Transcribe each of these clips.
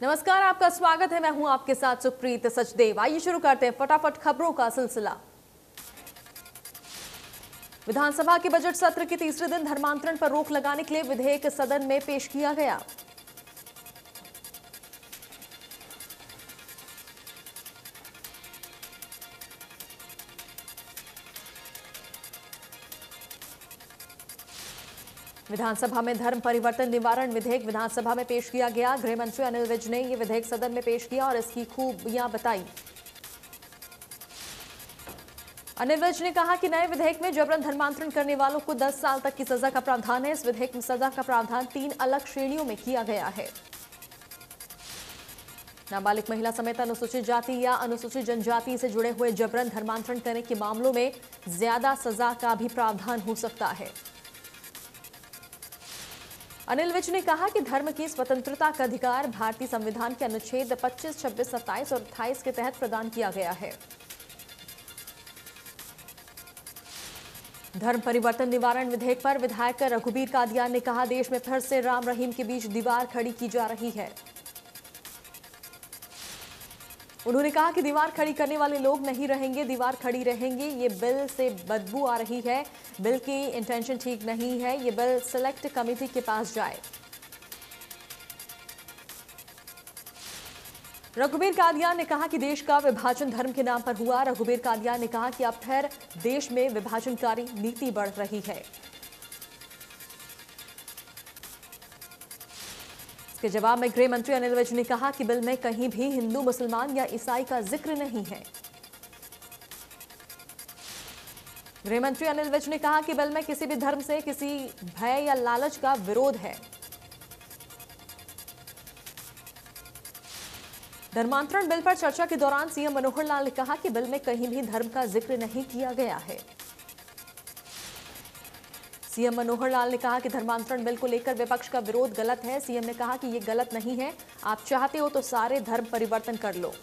नमस्कार, आपका स्वागत है। मैं हूं आपके साथ सुप्रीत सचदेव। आइए शुरू करते हैं फटाफट खबरों का सिलसिला। विधानसभा के बजट सत्र के तीसरे दिन धर्मांतरण पर रोक लगाने के लिए विधेयक सदन में पेश किया गया। विधानसभा में धर्म परिवर्तन निवारण विधेयक विधानसभा में पेश किया गया। गृह मंत्री अनिल विज ने यह विधेयक सदन में पेश किया और इसकी खूबियां बताई। अनिल विज ने कहा कि नए विधेयक में जबरन धर्मांतरण करने वालों को 10 साल तक की सजा का प्रावधान है। इस विधेयक में सजा का प्रावधान 3 अलग श्रेणियों में किया गया है। नाबालिग महिला समेत अनुसूचित जाति या अनुसूचित जनजाति से जुड़े हुए जबरन धर्मांतरण करने के मामलों में ज्यादा सजा का भी प्रावधान हो सकता है। अनिल विज ने कहा कि धर्म की स्वतंत्रता का अधिकार भारतीय संविधान के अनुच्छेद 25, 26, 27 और 28 के तहत प्रदान किया गया है। धर्म परिवर्तन निवारण विधेयक पर विधायक रघुबीर कादियान ने कहा, देश में फिर से राम रहीम के बीच दीवार खड़ी की जा रही है। उन्होंने कहा कि दीवार खड़ी करने वाले लोग नहीं रहेंगे, दीवार खड़ी रहेंगे। ये बिल से बदबू आ रही है, बिल की इंटेंशन ठीक नहीं है। ये बिल सेलेक्ट कमेटी के पास जाए। रघुबीर कादियान ने कहा कि देश का विभाजन धर्म के नाम पर हुआ। रघुबीर कादियान ने कहा कि अब फिर देश में विभाजनकारी नीति बढ़ रही है। इसके जवाब में गृह मंत्री अनिल विज ने कहा कि बिल में कहीं भी हिंदू, मुसलमान या ईसाई का जिक्र नहीं है। गृह मंत्री अनिल विज ने कहा कि बिल में किसी भी धर्म से किसी भय या लालच का विरोध है। धर्मांतरण बिल पर चर्चा के दौरान सीएम मनोहर लाल ने कहा कि बिल में कहीं भी धर्म का जिक्र नहीं किया गया है। सीएम मनोहर लाल ने कहा कि धर्मांतरण बिल को लेकर विपक्ष का विरोध गलत है। सीएम ने कहा कि यह गलत नहीं है, आप चाहते हो तो सारे धर्म परिवर्तन कर लो।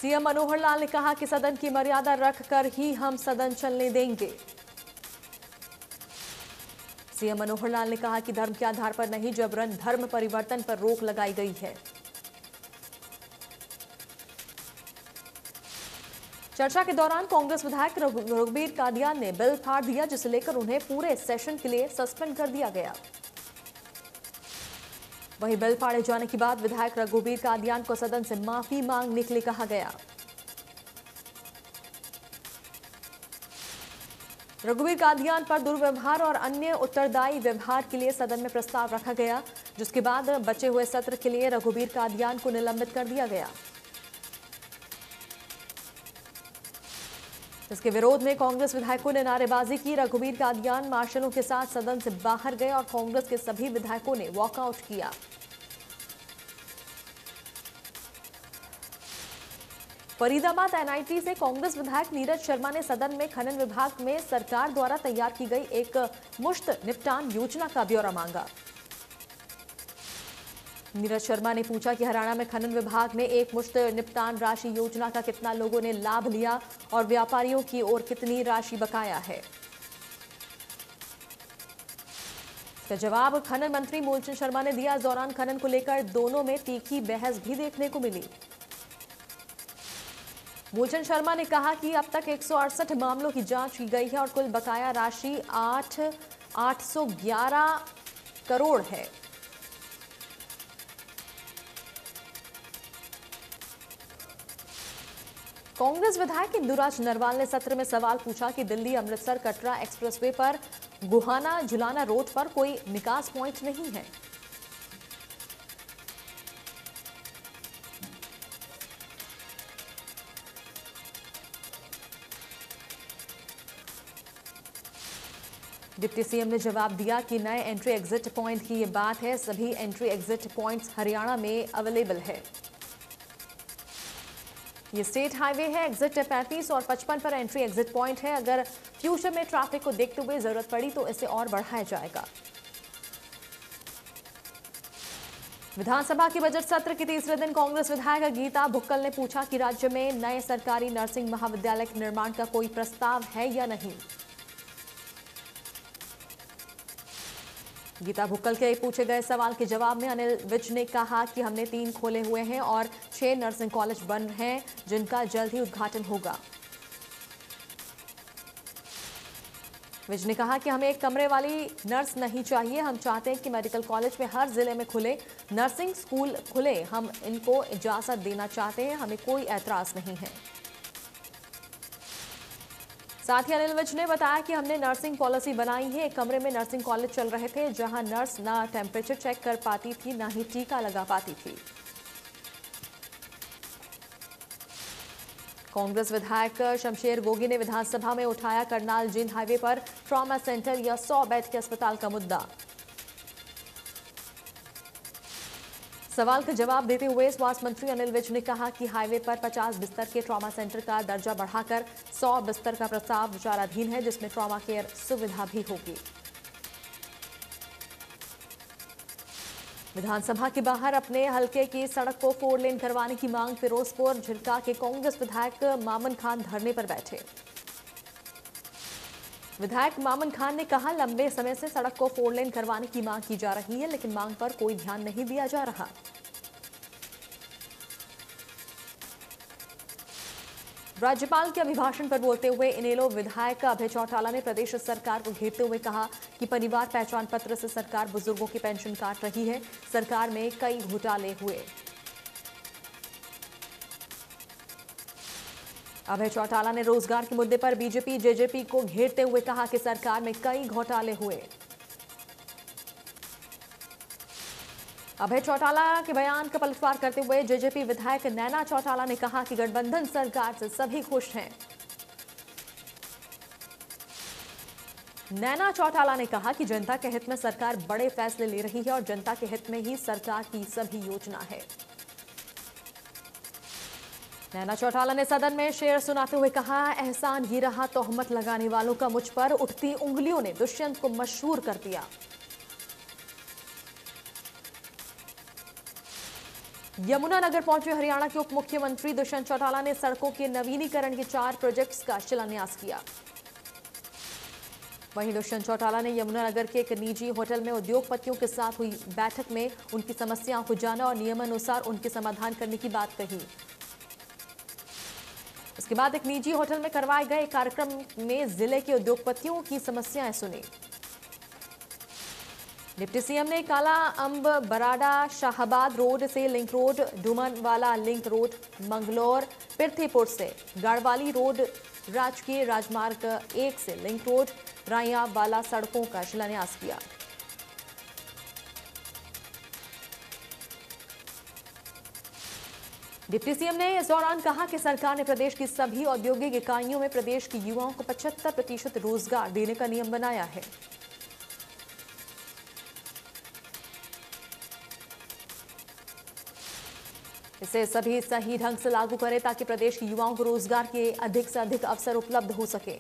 सीएम मनोहर लाल ने कहा कि सदन की मर्यादा रखकर ही हम सदन चलने देंगे। सीएम मनोहर लाल ने कहा कि धर्म के आधार पर नहीं, जबरन धर्म परिवर्तन पर रोक लगाई गई है। चर्चा के दौरान कांग्रेस विधायक रघुबीर कादियान ने बिल फाड़ दिया, जिसे लेकर उन्हें पूरे सेशन के लिए सस्पेंड कर दिया गया। वहीं बिल फाड़े जाने के बाद विधायक रघुबीर कादियान को सदन से माफी मांगने के लिए कहा गया। रघुबीर कादियान पर दुर्व्यवहार और अन्य उत्तरदायी व्यवहार के लिए सदन में प्रस्ताव रखा गया, जिसके बाद बचे हुए सत्र के लिए रघुबीर कादियान को निलंबित कर दिया गया। इसके विरोध में कांग्रेस विधायकों ने नारेबाजी की। रघुबीर कादियान मार्शलों के साथ सदन से बाहर गए और कांग्रेस के सभी विधायकों ने वॉकआउट किया। फरीदाबाद एनआईटी से कांग्रेस विधायक नीरज शर्मा ने सदन में खनन विभाग में सरकार द्वारा तैयार की गई एक मुश्त निपटान योजना का ब्यौरा मांगा। नीरज शर्मा ने पूछा कि हरियाणा में खनन विभाग में एक मुश्त निपटान राशि योजना का कितना लोगों ने लाभ लिया और व्यापारियों की ओर कितनी राशि बकाया है। इसका जवाब खनन मंत्री मूलचंद शर्मा ने दिया। इस दौरान खनन को लेकर दोनों में तीखी बहस भी देखने को मिली। मूलचंद शर्मा ने कहा कि अब तक 168 मामलों की जांच की गई है और कुल बकाया राशि 811 करोड़ है। कांग्रेस विधायक इंदुराज नरवाल ने सत्र में सवाल पूछा कि दिल्ली अमृतसर कटरा एक्सप्रेसवे पर गुहाना जुलाना रोड पर कोई निकास पॉइंट नहीं है। डिप्टी सीएम ने जवाब दिया कि नए एंट्री एग्जिट पॉइंट की ये बात है, सभी एंट्री एग्जिट पॉइंट्स हरियाणा में अवेलेबल है। ये स्टेट हाईवे है। एग्जिट 35 और 55 पर एंट्री एग्जिट पॉइंट है। अगर फ्यूचर में ट्रैफिक को देखते हुए जरूरत पड़ी तो इसे और बढ़ाया जाएगा। विधानसभा के बजट सत्र के तीसरे दिन कांग्रेस विधायक गीता भुक्कल ने पूछा कि राज्य में नए सरकारी नर्सिंग महाविद्यालय के निर्माण का कोई प्रस्ताव है या नहीं। गीता भुक्कल के पूछे गए सवाल के जवाब में अनिल विज ने कहा कि हमने 3 खोले हुए हैं और 6 नर्सिंग कॉलेज बन हैं जिनका जल्द ही उद्घाटन होगा। विज ने कहा कि हमें एक कमरे वाली नर्स नहीं चाहिए, हम चाहते हैं कि मेडिकल कॉलेज में हर जिले में खुले, नर्सिंग स्कूल खुले, हम इनको इजाजत देना चाहते हैं, हमें कोई ऐतराज नहीं है। साथ ही अनिल विज ने बताया कि हमने नर्सिंग पॉलिसी बनाई है। एक कमरे में नर्सिंग कॉलेज चल रहे थे जहां नर्स ना टेम्परेचर चेक कर पाती थी, ना ही टीका लगा पाती थी। कांग्रेस विधायक शमशेर गोगी ने विधानसभा में उठाया करनाल जींद हाईवे पर ट्रॉमा सेंटर या 100 बेड के अस्पताल का मुद्दा। सवाल का जवाब देते हुए स्वास्थ्य मंत्री अनिल विज ने कहा कि हाईवे पर 50 बिस्तर के ट्रॉमा सेंटर का दर्जा बढ़ाकर 100 बिस्तर का प्रस्ताव विचाराधीन है, जिसमें ट्रॉमा केयर सुविधा भी होगी। विधानसभा के बाहर अपने हलके की सड़क को 4 लेन करवाने की मांग, फिरोजपुर झिरका के कांग्रेस विधायक मामन खान धरने पर बैठे। विधायक मामन खान ने कहा, लंबे समय से सड़क को 4 लेन करवाने की मांग की जा रही है, लेकिन मांग पर कोई ध्यान नहीं दिया जा रहा। राज्यपाल के अभिभाषण पर बोलते हुए इनेलो विधायक अभय चौटाला ने प्रदेश सरकार को घेरते हुए कहा कि परिवार पहचान पत्र से सरकार बुजुर्गों की पेंशन काट रही है, सरकार में कई घोटाले हुए। अभय चौटाला ने रोजगार के मुद्दे पर बीजेपी जेजेपी को घेरते हुए कहा कि सरकार में कई घोटाले हुए। अभय चौटाला के बयान का पलटवार करते हुए जेजेपी विधायक नैना चौटाला ने कहा कि गठबंधन सरकार से सभी खुश हैं। नैना चौटाला ने कहा कि जनता के हित में सरकार बड़े फैसले ले रही है और जनता के हित में ही सरकार की सभी योजना है। नैना चौटाला ने सदन में शेर सुनाते हुए कहा, एहसान ये रहा तोहमत लगाने वालों का मुझ पर, उठती उंगलियों ने दुष्यंत को मशहूर कर दिया। यमुनानगर पहुंचे हरियाणा के उप मुख्यमंत्री दुष्यंत चौटाला ने सड़कों के नवीनीकरण के 4 प्रोजेक्ट्स का शिलान्यास किया। वहीं दुष्यंत चौटाला ने यमुनानगर के एक निजी होटल में उद्योगपतियों के साथ हुई बैठक में उनकी समस्याओं को जाना और नियमानुसार उनके समाधान करने की बात कही। उसके बाद एक निजी होटल में करवाए गए कार्यक्रम में जिले के उद्योगपतियों की समस्याएं सुनी। डिप्टी सीएम ने काला अंब बराडा शाहबाद रोड से link road, Dumanwala link road, Manglaur Prithvipur से गढ़वाली रोड, राजकीय राजमार्ग 1 से लिंक रोड, राया वाला सड़कों का शिलान्यास किया। डिप्टी सीएम ने इस दौरान कहा कि सरकार ने प्रदेश की सभी औद्योगिक इकाइयों में प्रदेश के युवाओं को 75% रोजगार देने का नियम बनाया है। इसे सभी सही ढंग से लागू करें ताकि प्रदेश के युवाओं को रोजगार के अधिक से अधिक अवसर उपलब्ध हो सके।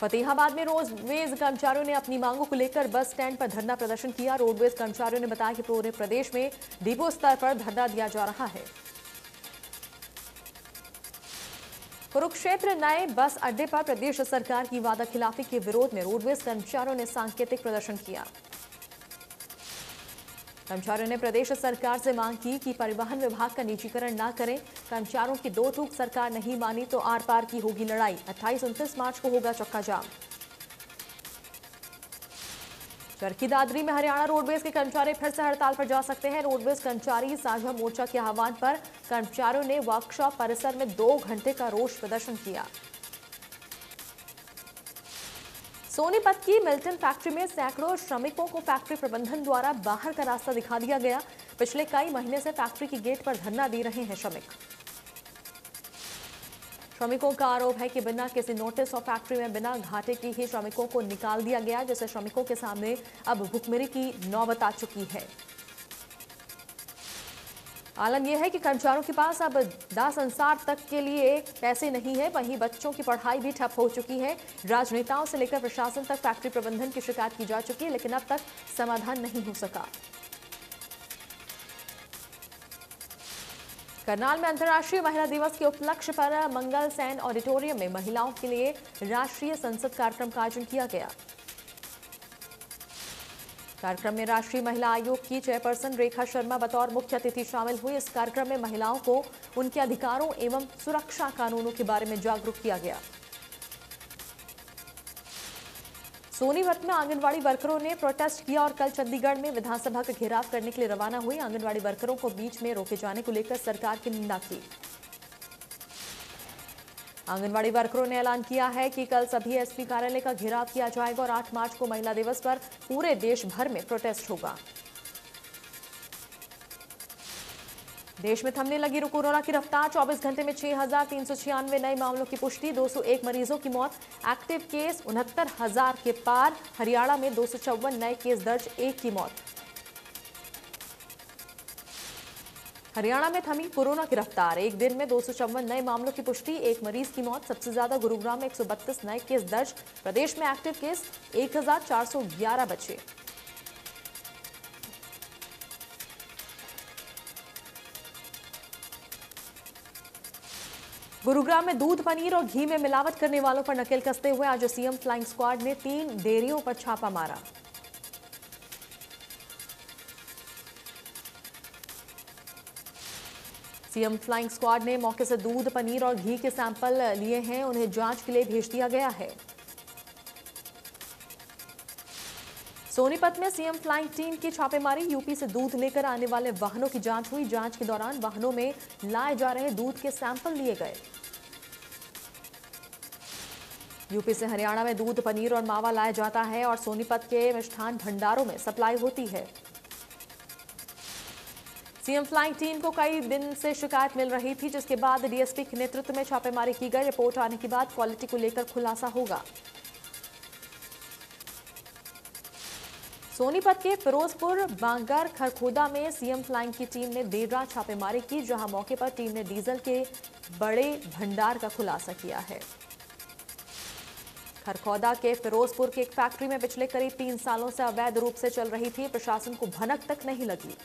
फतेहाबाद में रोडवेज कर्मचारियों ने अपनी मांगों को लेकर बस स्टैंड पर धरना प्रदर्शन किया। रोडवेज कर्मचारियों ने बताया कि पूरे प्रदेश में डिपो स्तर पर धरना दिया जा रहा है। कुरुक्षेत्र नए बस अड्डे पर प्रदेश सरकार की वादाखिलाफी के विरोध में रोडवेज कर्मचारियों ने सांकेतिक प्रदर्शन किया। कर्मचारियों ने प्रदेश सरकार से मांग की कि परिवहन विभाग का निजीकरण न करें। कर्मचारियों की 2 टूक सरकार नहीं मानी तो आर पार की होगी लड़ाई। 28-29 मार्च को होगा चक्का जाम। चरखी दादरी में हरियाणा रोडवेज के कर्मचारी फिर से हड़ताल पर जा सकते हैं। रोडवेज कर्मचारी साझा मोर्चा के आह्वान पर कर्मचारियों ने वर्कशॉप परिसर में 2 घंटे का रोष प्रदर्शन किया। सोनीपत की मिल्टन फैक्ट्री में सैकड़ों श्रमिकों को फैक्ट्री प्रबंधन द्वारा बाहर का रास्ता दिखा दिया गया। पिछले कई महीने से फैक्ट्री की गेट पर धरना दे रहे हैं श्रमिकों का आरोप है कि बिना किसी नोटिस और फैक्ट्री में बिना घाटे की ही श्रमिकों को निकाल दिया गया, जिससे श्रमिकों के सामने अब भुखमरी की नौबत आ चुकी है। आलम यह है कि कर्मचारियों के पास अब दाह संस्कार तक के लिए पैसे नहीं है। वहीं बच्चों की पढ़ाई भी ठप हो चुकी है। राजनेताओं से लेकर प्रशासन तक फैक्ट्री प्रबंधन की शिकायत की जा चुकी है, लेकिन अब तक समाधान नहीं हो सका। करनाल में अंतर्राष्ट्रीय महिला दिवस के उपलक्ष्य पर मंगल सेन ऑडिटोरियम में महिलाओं के लिए राष्ट्रीय संसद कार्यक्रम का आयोजन किया गया। कार्यक्रम में राष्ट्रीय महिला आयोग की चेयरपर्सन रेखा शर्मा बतौर मुख्य अतिथि शामिल हुई। इस कार्यक्रम में महिलाओं को उनके अधिकारों एवं सुरक्षा कानूनों के बारे में जागरूक किया गया। सोनीपत में आंगनवाड़ी वर्करों ने प्रोटेस्ट किया और कल चंडीगढ़ में विधानसभा का घेराव करने के लिए रवाना हुई। आंगनवाड़ी वर्करों को बीच में रोके जाने को लेकर सरकार की निंदा की। आंगनवाड़ी वर्करों ने ऐलान किया है कि कल सभी एसपी कार्यालय का घेराव किया जाएगा और 8 मार्च को महिला दिवस पर पूरे देश भर में प्रोटेस्ट होगा। देश में थमने लगी कोरोना की रफ्तार। 24 घंटे में 6,396 नए मामलों की पुष्टि, 201 मरीजों की मौत। एक्टिव केस 69,000 के पार। हरियाणा में 254 नए केस दर्ज, 1 की मौत। हरियाणा में थमी कोरोना की रफ्तार। एक दिन में 254 नए मामलों की पुष्टि, 1 मरीज की मौत। सबसे ज्यादा गुरुग्राम में 132 नए केस दर्ज। प्रदेश में एक्टिव केस 1,411 बचे। गुरुग्राम में दूध, पनीर और घी में मिलावट करने वालों पर नकेल कसते हुए आज सीएम फ्लाइंग स्क्वाड ने 3 डेयरियों पर छापा मारा। सीएम फ्लाइंग स्क्वाड ने मौके से दूध, पनीर और घी के सैंपल लिए हैं। उन्हें जांच के लिए भेज दिया गया है। सोनीपत में सीएम फ्लाइंग टीम की छापेमारी। यूपी से दूध लेकर आने वाले वाहनों की जांच हुई। जांच के दौरान वाहनों में लाए जा रहे दूध के सैंपल लिए गए। यूपी से हरियाणा में दूध, पनीर और मावा लाया जाता है और सोनीपत के मिष्ठान भंडारों में सप्लाई होती है। सीएम फ्लाइंग टीम को कई दिन से शिकायत मिल रही थी, जिसके बाद डीएसपी के नेतृत्व में छापेमारी की गई। रिपोर्ट आने के बाद क्वालिटी को लेकर खुलासा होगा। सोनीपत के फिरोजपुर, बांगर, खरखोदा में सीएम फ्लाइंग की टीम ने देर रात छापेमारी की, जहां मौके पर टीम ने डीजल के बड़े भंडार का खुलासा किया है। खरखौदा के फिरोजपुर की एक फैक्ट्री में पिछले करीब 3 सालों से अवैध रूप से चल रही थी। प्रशासन को भनक तक नहीं लगी।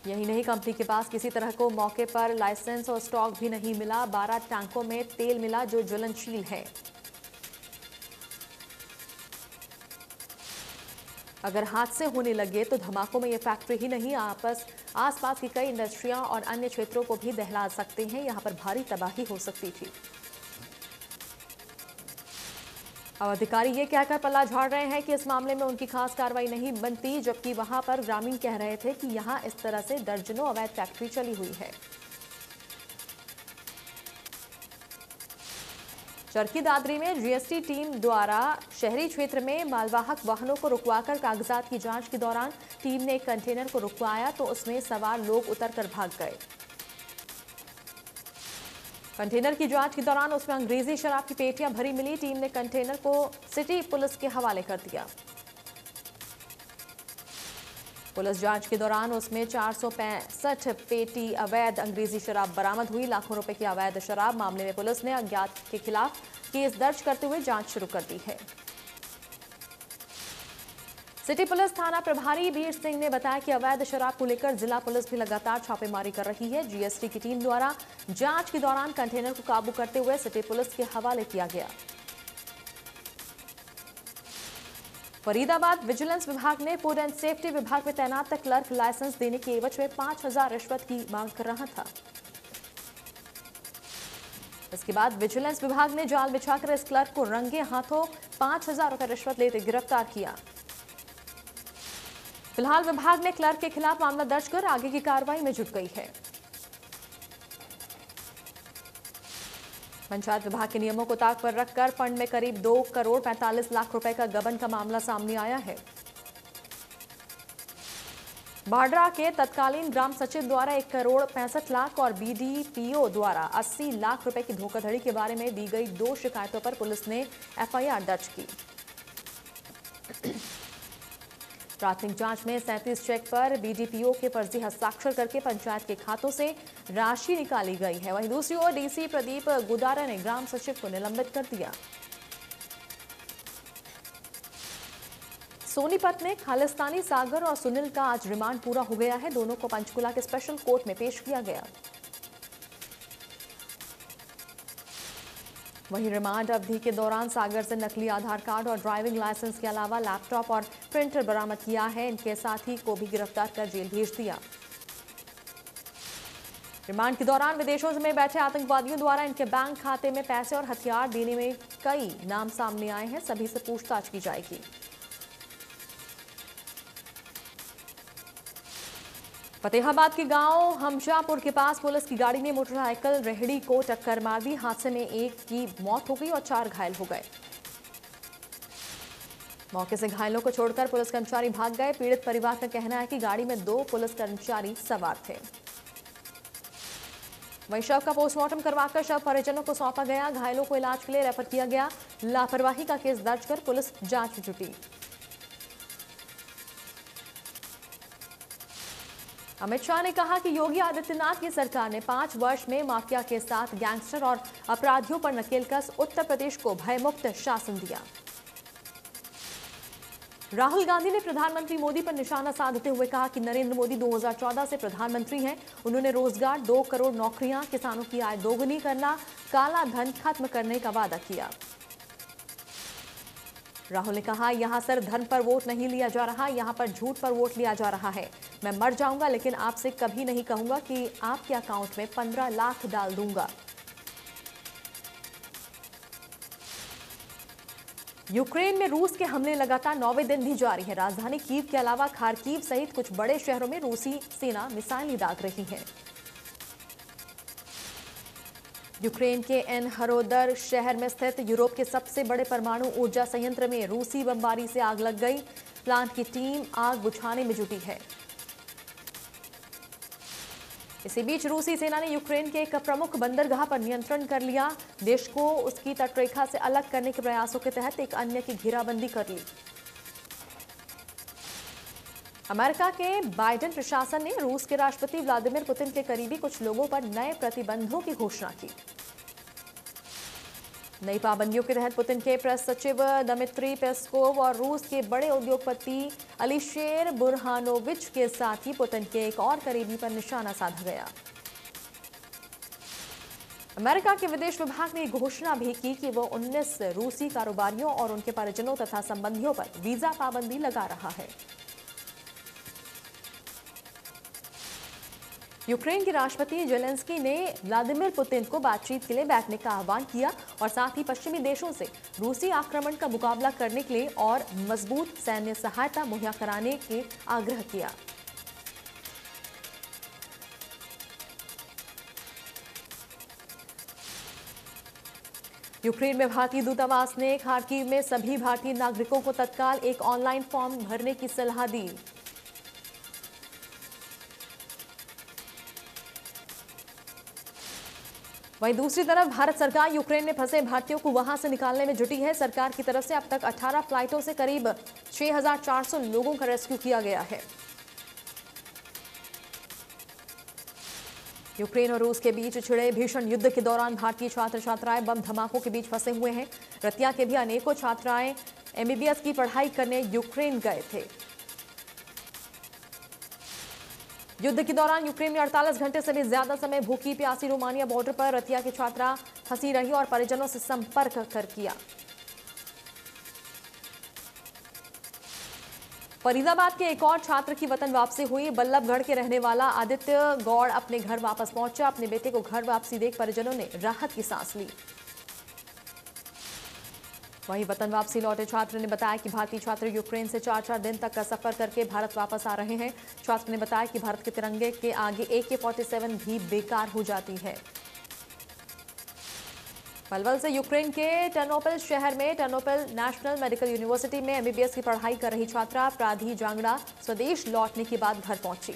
यही नहीं, कंपनी के पास किसी तरह को मौके पर लाइसेंस और स्टॉक भी नहीं मिला। 12 टैंकों में तेल मिला जो ज्वलनशील है। अगर हादसे होने लगे तो धमाकों में ये फैक्ट्री ही नहीं, आसपास की कई इंडस्ट्रियां और अन्य क्षेत्रों को भी दहला सकते हैं। यहां पर भारी तबाही हो सकती थी। अब अधिकारी ये कहकर पल्ला झाड़ रहे हैं कि इस मामले में उनकी खास कार्रवाई नहीं बनती, जबकि वहां पर ग्रामीण कह रहे थे कि यहां इस तरह से दर्जनों अवैध फैक्ट्री चली हुई है। चरखी दादरी में जीएसटी टीम द्वारा शहरी क्षेत्र में मालवाहक वाहनों को रुकवाकर कागजात की जांच के दौरान टीम ने एक कंटेनर को रुकवाया तो उसमें सवार लोग उतरकर भाग गए। कंटेनर की जांच के दौरान उसमें अंग्रेजी शराब की पेटियां भरी मिली। टीम ने कंटेनर को सिटी पुलिस के हवाले कर दिया। पुलिस जांच के दौरान उसमें 465 पेटी अवैध अंग्रेजी शराब बरामद हुई। लाखों रुपए की अवैध शराब मामले में पुलिस ने अज्ञात के खिलाफ केस दर्ज करते हुए जांच शुरू कर दी है। सिटी पुलिस थाना प्रभारी वीर सिंह ने बताया कि अवैध शराब को लेकर जिला पुलिस भी लगातार छापेमारी कर रही है। जीएसटी की टीम द्वारा जांच के दौरान कंटेनर को काबू करते हुए सिटी पुलिस के हवाले किया गया। फरीदाबाद विजिलेंस विभाग ने फूड एंड सेफ्टी विभाग में तैनात क्लर्क लाइसेंस देने की एवज में 5,000 रिश्वत की मांग कर रहा था। इसके बाद विजिलेंस विभाग ने जाल बिछाकर इस क्लर्क को रंगे हाथों 5,000 रुपए रिश्वत लेते गिरफ्तार किया। फिलहाल विभाग ने क्लर्क के खिलाफ मामला दर्ज कर आगे की कार्रवाई में जुट गई है। पंचायत विभाग के नियमों को ताक पर रखकर फंड में करीब 2 करोड़ 45 लाख रुपए का गबन का मामला सामने आया है। बाड्रा के तत्कालीन ग्राम सचिव द्वारा 1 करोड़ 65 लाख और बीडीपीओ द्वारा 80 लाख रुपए की धोखाधड़ी के बारे में दी गई 2 शिकायतों पर पुलिस ने एफआईआर दर्ज की। प्राथमिक जांच में 37 चेक पर बीडीपीओ के फर्जी हस्ताक्षर करके पंचायत के खातों से राशि निकाली गई है। वहीं दूसरी ओर डीसी प्रदीप गुदारा ने ग्राम सचिव को निलंबित कर दिया। सोनीपत में खालिस्तानी सागर और सुनील का आज रिमांड पूरा हो गया है। दोनों को पंचकुला के स्पेशल कोर्ट में पेश किया गया। वहीं रिमांड अवधि के दौरान सागर से नकली आधार कार्ड और ड्राइविंग लाइसेंस के अलावा लैपटॉप और प्रिंटर बरामद किया है। इनके साथी को भी गिरफ्तार कर जेल भेज दिया। रिमांड के दौरान विदेशों में बैठे आतंकवादियों द्वारा इनके बैंक खाते में पैसे और हथियार देने में कई नाम सामने आए हैं। सभी से पूछताछ की जाएगी। फतेहाबाद के गांव हमशापुर के पास पुलिस की गाड़ी ने मोटरसाइकिल रेहड़ी को टक्कर मार दी। हादसे में एक की मौत हो गई और 4 घायल हो गए। मौके से घायलों को छोड़कर पुलिस कर्मचारी भाग गए। पीड़ित परिवार का कहना है कि गाड़ी में 2 पुलिस कर्मचारी सवार थे। वहीं शव का पोस्टमार्टम करवाकर शव परिजनों को सौंपा गया। घायलों को इलाज के लिए रेफर किया गया। लापरवाही का केस दर्ज कर पुलिस जांच में जुटी। अमित शाह ने कहा कि योगी आदित्यनाथ की सरकार ने 5 वर्ष में माफिया के साथ गैंगस्टर और अपराधियों पर नकेल कस उत्तर प्रदेश को भयमुक्त शासन दिया। राहुल गांधी ने प्रधानमंत्री मोदी पर निशाना साधते हुए कहा कि नरेंद्र मोदी 2014 से प्रधानमंत्री हैं। उन्होंने रोजगार, 2 करोड़ नौकरियां, किसानों की आय दोगुनी करना, काला धन खत्म करने का वादा किया। राहुल ने कहा, यहां सिर्फ धन पर वोट नहीं लिया जा रहा, यहां पर झूठ पर वोट लिया जा रहा है। मैं मर जाऊंगा लेकिन आपसे कभी नहीं कहूंगा कि आपके अकाउंट में 15 लाख डाल दूंगा। यूक्रेन में रूस के हमले लगातार 9वें दिन भी जारी है। राजधानी कीव के अलावा खार्किव सहित कुछ बड़े शहरों में रूसी सेना मिसाइलें दाग रही है। यूक्रेन के एनहरोदर शहर में स्थित यूरोप के सबसे बड़े परमाणु ऊर्जा संयंत्र में रूसी बमबारी से आग लग गई। प्लांट की टीम आग बुझाने में जुटी है। इसी बीच रूसी सेना ने यूक्रेन के एक प्रमुख बंदरगाह पर नियंत्रण कर लिया। देश को उसकी तटरेखा से अलग करने के प्रयासों के तहत एक अन्य की घेराबंदी कर ली। अमेरिका के बाइडेन प्रशासन ने रूस के राष्ट्रपति व्लादिमीर पुतिन के करीबी कुछ लोगों पर नए प्रतिबंधों की घोषणा की। नई पाबंदियों के तहत पुतिन के प्रेस सचिव दमित्री पेस्कोव और रूस के बड़े उद्योगपति अलीशेर बुरहानोविच के साथ ही पुतिन के एक और करीबी पर निशाना साधा गया। अमेरिका के विदेश विभाग ने घोषणा भी की कि वो 19 रूसी कारोबारियों और उनके परिजनों तथा संबंधियों पर वीजा पाबंदी लगा रहा है। यूक्रेन के राष्ट्रपति जेलेंस्की ने व्लादिमीर पुतिन को बातचीत के लिए बैठने का आह्वान किया और साथ ही पश्चिमी देशों से रूसी आक्रमण का मुकाबला करने के लिए और मजबूत सैन्य सहायता मुहैया कराने के आग्रह किया। यूक्रेन में भारतीय दूतावास ने खार्किव में सभी भारतीय नागरिकों को तत्काल एक ऑनलाइन फॉर्म भरने की सलाह दी। वहीं दूसरी तरफ भारत सरकार यूक्रेन में फंसे भारतीयों को वहां से निकालने में जुटी है। सरकार की तरफ से अब तक 18 फ्लाइटों से करीब 6,400 लोगों का रेस्क्यू किया गया है। यूक्रेन और रूस के बीच छिड़े भीषण युद्ध के दौरान भारतीय छात्र छात्राएं बम धमाकों के बीच फंसे हुए हैं। रतिया के भी अनेकों छात्राएं MBBS की पढ़ाई करने यूक्रेन गए थे। युद्ध के दौरान यूक्रेन में 48 घंटे से भी ज्यादा समय भूखी प्यासी रोमानिया बॉर्डर पर रतिया की छात्रा फंसी रही और परिजनों से संपर्क कर किया। फरीदाबाद के एक और छात्र की वतन वापसी हुई। बल्लभगढ़ के रहने वाला आदित्य गौड़ अपने घर वापस पहुंचा। अपने बेटे को घर वापसी देख परिजनों ने राहत की सांस ली। वहीं वतन वापसी लौटे छात्र ने बताया कि भारतीय छात्र यूक्रेन से 4-4 दिन तक का सफर करके भारत वापस आ रहे हैं। छात्र ने बताया कि भारत के तिरंगे के आगे AK-47 भी बेकार हो जाती है। पलवल से यूक्रेन के टर्नोपिल शहर में टर्नोपिल नेशनल मेडिकल यूनिवर्सिटी में MBBS की पढ़ाई कर रही छात्रा प्राधी जांगड़ा स्वदेश लौटने के बाद घर पहुंची।